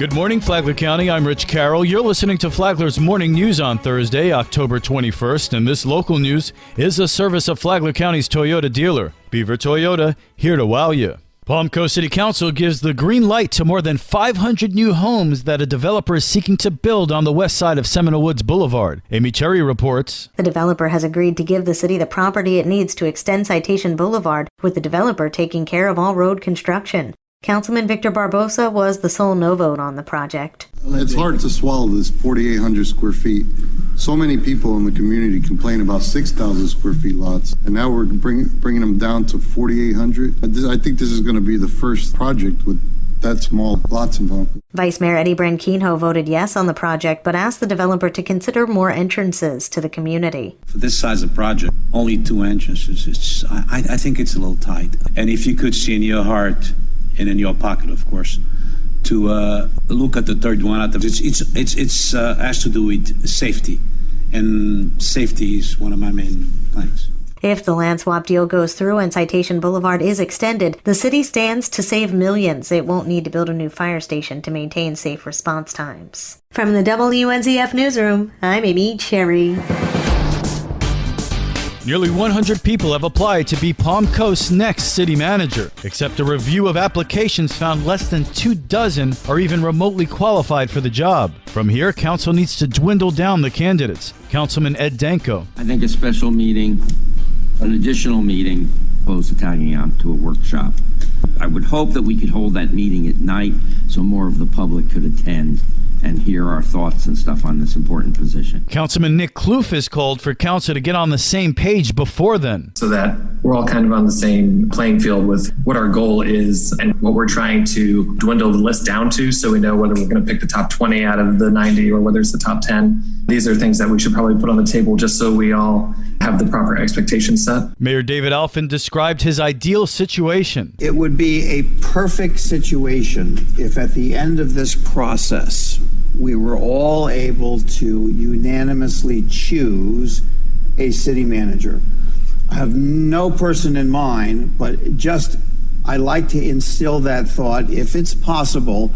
Good morning, Flagler County. I'm Rich Carroll. You're listening to Flagler's Morning News on Thursday, October 21st, and this local news is a service of Flagler County's Toyota dealer. Beaver Toyota, here to wow you. Palm Coast City Council gives the green light to more than 500 new homes that a developer is seeking to build on the west side of Seminole Woods Boulevard. Amy Cherry reports. The developer has agreed to give the city the property it needs to extend Citation Boulevard, with the developer taking care of all road construction. Councilman Victor Barbosa was the sole no vote on the project. It's hard to swallow this 4,800 square feet. So many people in the community complain about 6,000 square feet lots, and now we're bringing them down to 4,800. I think this is going to be the first project with that small lots in Palm Coast. Vice Mayor Eddie Branquinho voted yes on the project, but asked the developer to consider more entrances to the community. For this size of project, only 2 entrances. I think it's a little tight. And if you could see in your heart, and in your pocket, of course, to look at the third one. It's has to do with safety, and safety is one of my main things. If the land swap deal goes through and Citation Boulevard is extended, the city stands to save millions. It won't need to build a new fire station to maintain safe response times. From the WNZF Newsroom, I'm Amy Cherry. Nearly 100 people have applied to be Palm Coast's next city manager, except a review of applications found less than 24 are even remotely qualified for the job. From here, council needs to dwindle down the candidates. Councilman Ed Danko. I think a special meeting, an additional meeting, opposed to tagging on to a workshop. I would hope that we could hold that meeting at night so more of the public could attend and hear our thoughts and stuff on this important position. Councilman Nick Kloof has called for council to get on the same page before then, so that we're all kind of on the same playing field with what our goal is and what we're trying to dwindle the list down to, so we know whether we're going to pick the top 20 out of the 90 or whether it's the top 10. These are things that we should probably put on the table just so we all have the proper expectations set. Mayor David Alfin described his ideal situation. It would be a perfect situation if at the end of this process we were all able to unanimously choose a city manager. I have no person in mind, but just I like to instill that thought, if it's possible,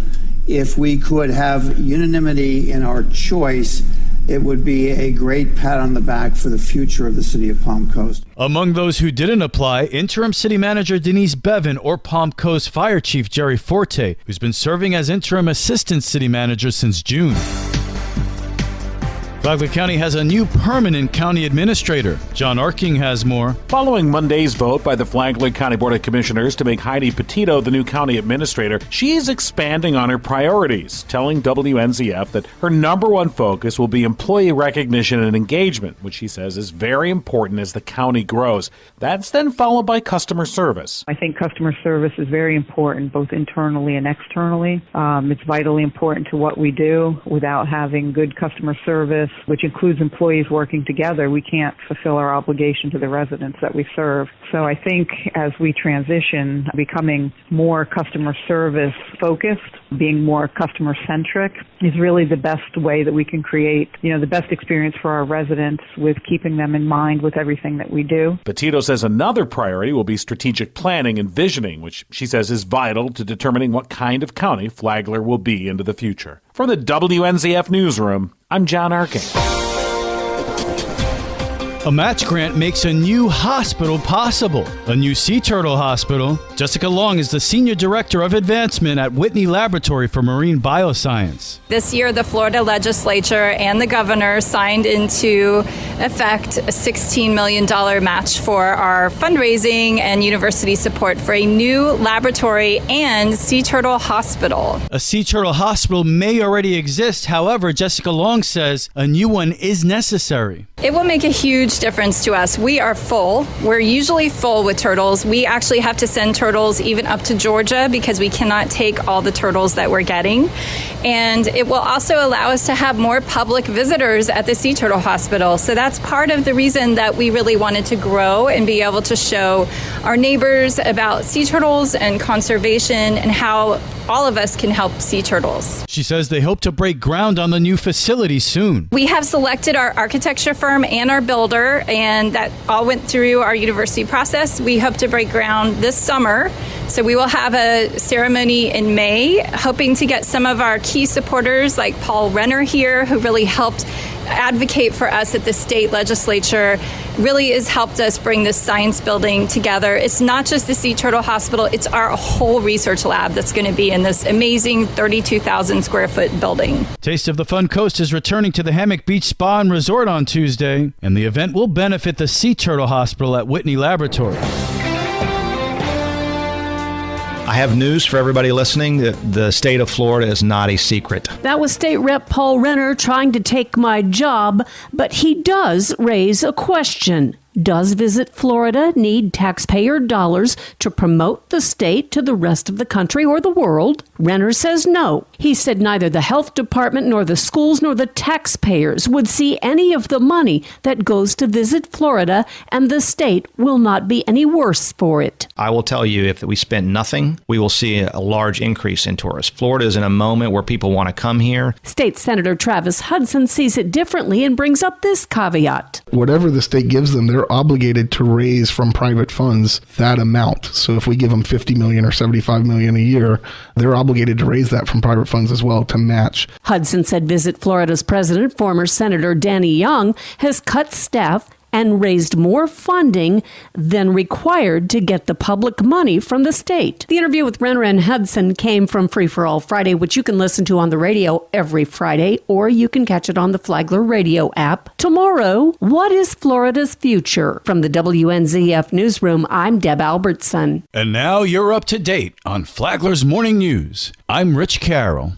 if we could have unanimity in our choice, it would be a great pat on the back for the future of the city of Palm Coast. Among those who didn't apply, interim city manager Denise Bevan or Palm Coast Fire Chief Jerry Forte, who's been serving as interim assistant city manager since June. Flagler County has a new permanent county administrator. John Arking has more. Following Monday's vote by the Flagler County Board of Commissioners to make Heidi Petito the new county administrator, she is expanding on her priorities, telling WNZF that her number one focus will be employee recognition and engagement, which she says is very important as the county grows. That's then followed by customer service. I think customer service is very important, both internally and externally. It's vitally important to what we do. Without having good customer service, which includes employees working together, we can't fulfill our obligation to the residents that we serve. So I think as we transition, becoming more customer service focused, being more customer centric is really the best way that we can create, the best experience for our residents with keeping them in mind with everything that we do. Petito says another priority will be strategic planning and visioning, which she says is vital to determining what kind of county Flagler will be into the future. From the WNZF Newsroom, I'm John Arking. A match grant makes a new hospital possible. A new sea turtle hospital. Jessica Long is the Senior Director of Advancement at Whitney Laboratory for Marine Bioscience. This year, the Florida legislature and the governor signed into effect a $16 million match for our fundraising and university support for a new laboratory and sea turtle hospital. A sea turtle hospital may already exist. However, Jessica Long says a new one is necessary. It will make a huge difference to us. We are full. We're usually full with turtles. We actually have to send turtles even up to Georgia because we cannot take all the turtles that we're getting. And it will also allow us to have more public visitors at the Sea Turtle Hospital. So that's part of the reason that we really wanted to grow and be able to show our neighbors about sea turtles and conservation and how all of us can help sea turtles. She says they hope to break ground on the new facility soon. We have selected our architecture firm and our builder, and that all went through our university process. We hope to break ground this summer So we will have a ceremony in May, hoping to get some of our key supporters like Paul Renner here, who really helped advocate for us at the state legislature, really has helped us bring this science building together. It's not just the Sea Turtle Hospital, it's our whole research lab that's going to be in this amazing 32,000 square foot building. Taste of the Fun Coast is returning to the Hammock Beach Spa and Resort on Tuesday, and the event will benefit the Sea Turtle Hospital at Whitney Laboratory. I have news for everybody listening. The state of Florida is not a secret. That was State Rep Paul Renner trying to take my job, but he does raise a question. Does Visit Florida need taxpayer dollars to promote the state to the rest of the country or the world? Renner says no. He said neither the health department nor the schools nor the taxpayers would see any of the money that goes to Visit Florida, and the state will not be any worse for it. I will tell you, if we spend nothing, we will see a large increase in tourists. Florida is in a moment where people want to come here. State Senator Travis Hudson sees it differently and brings up this caveat. Whatever the state gives them, they're obligated to raise from private funds that amount. So if we give them $50 million or $75 million a year, they're obligated to raise that from private funds as well to match. Hudson said Visit Florida's president, former Senator Danny Young, has cut staff and raised more funding than required to get the public money from the state. The interview with Renner and Hudson came from Free for All Friday, which you can listen to on the radio every Friday, or you can catch it on the Flagler radio app. Tomorrow, what is Florida's future? From the WNZF Newsroom, I'm Deb Albertson. And now you're up to date on Flagler's Morning News. I'm Rich Carroll.